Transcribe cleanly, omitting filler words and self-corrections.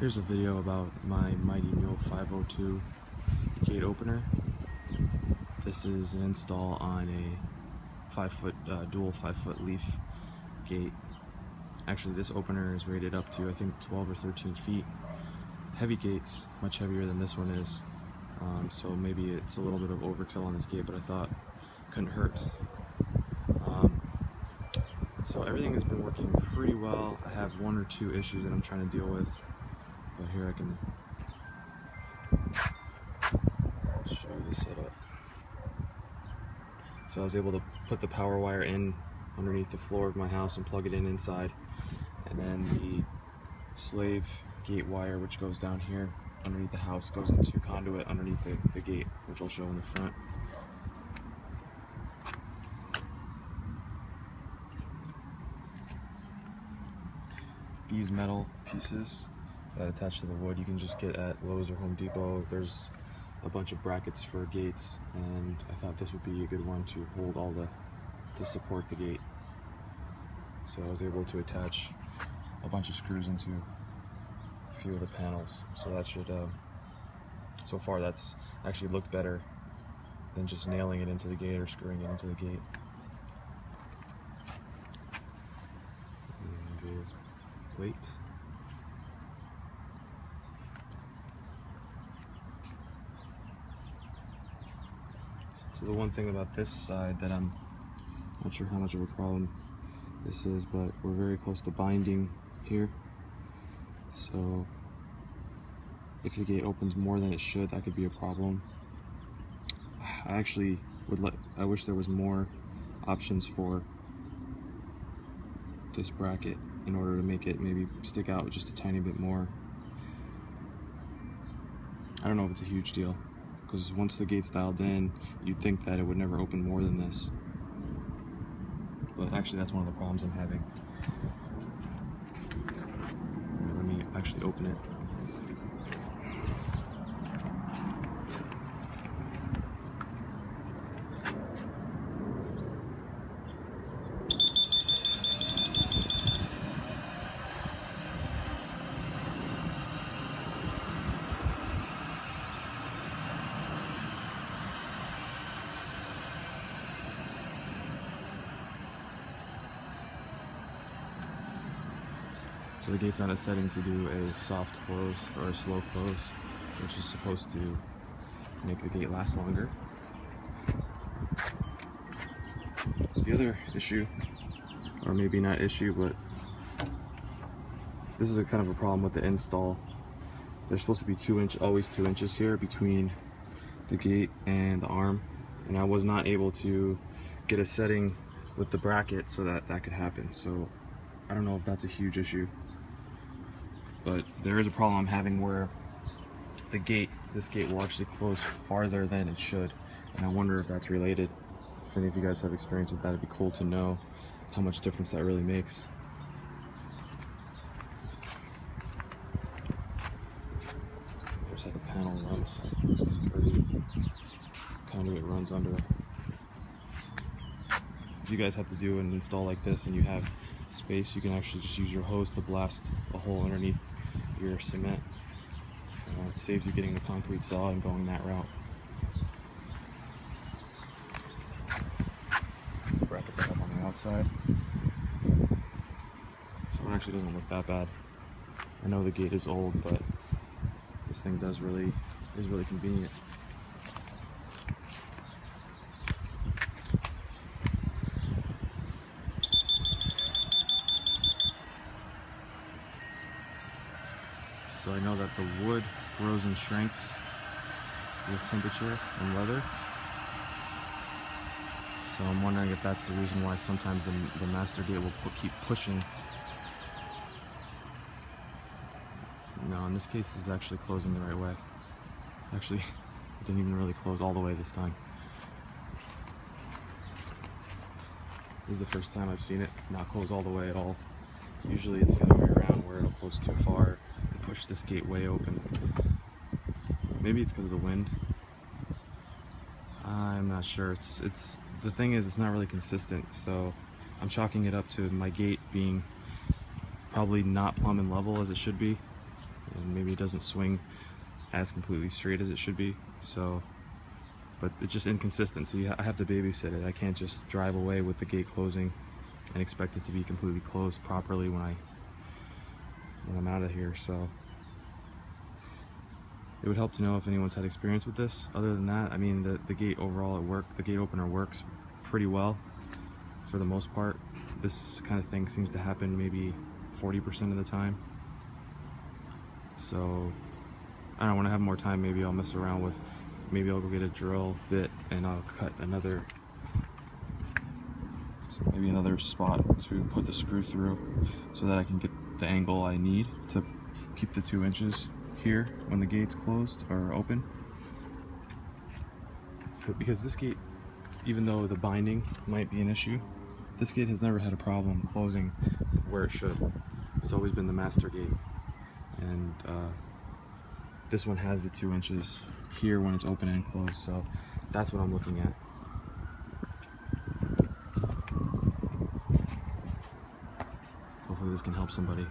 Here's a video about my Mighty Mule 502 gate opener. This is an install on a 5-foot dual 5-foot leaf gate. Actually, this opener is rated up to I think 12 or 13 feet. Heavy gates, much heavier than this one is, so maybe it's a little bit of overkill on this gate, but I thought it couldn't hurt. So everything has been working pretty well. I have one or two issues that I'm trying to deal with, but here I can show you the setup. So I was able to put the power wire in underneath the floor of my house and plug it in inside, and then the slave gate wire, which goes down here underneath the house, goes into conduit underneath the gate, which I'll show in the front. These metal pieces that attach to the wood you can just get at Lowe's or Home Depot. There's a bunch of brackets for gates, and I thought this would be a good one to hold to support the gate. So I was able to attach a bunch of screws into a few of the panels. So that should, so far that's actually looked better than just nailing it into the gate or screwing it into the gate. And plate. So the one thing about this side that I'm not sure how much of a problem this is, but we're very close to binding here. So if the gate opens more than it should, that could be a problem. I actually I wish there was more options for this bracket in order to make it maybe stick out just a tiny bit more. I don't know if it's a huge deal, because once the gate's dialed in, you'd think that it would never open more than this. But actually that's one of the problems I'm having. Let me actually open it. So the gate's on a setting to do a soft close or a slow close, which is supposed to make the gate last longer. The other issue, or maybe not issue, but this is a kind of a problem with the install. There's supposed to be always 2 inches here between the gate and the arm, and I was not able to get a setting with the bracket so that that could happen. So I don't know if that's a huge issue, but there is a problem I'm having where this gate will actually close farther than it should, and I wonder if that's related. If any of you guys have experience with that, it'd be cool to know how much difference that really makes. There's how the panel runs, or the conduit runs under. If you guys have to do an install like this and you have space, you can actually just use your hose to blast a hole underneath your cement. It saves you getting the concrete saw and going that route. The brackets I have on the outside. So it actually doesn't look that bad. I know the gate is old, but this thing is really convenient. So I know that the wood grows and shrinks with temperature and weather. So I'm wondering if that's the reason why sometimes the master gate will keep pushing. No, in this case it's actually closing the right way. Actually, it didn't even really close all the way this time. This is the first time I've seen it not close all the way at all. Usually it's the other way around, where it'll close too far and push this gate way open. Maybe it's because of the wind. I'm not sure. The thing is, it's not really consistent, so I'm chalking it up to my gate being probably not plumb and level as it should be. and maybe it doesn't swing as completely straight as it should be. So, but it's just inconsistent, so I have to babysit it. I can't just drive away with the gate closing and expect it to be completely closed properly when I'm out of here. So it would help to know if anyone's had experience with this. Other than that, I mean, the gate overall the gate opener works pretty well for the most part. This kind of thing seems to happen maybe 40% of the time. So I don't know, when I have more time, maybe I'll mess around with, maybe I'll go get a drill bit and I'll cut maybe another spot to put the screw through so that I can get the angle I need to keep the 2 inches here when the gate's closed or open. Because this gate, even though the binding might be an issue, this gate has never had a problem closing where it should. It's always been the master gate, and this one has the 2 inches here when it's open and closed, so that's what I'm looking at. Hopefully this can help somebody.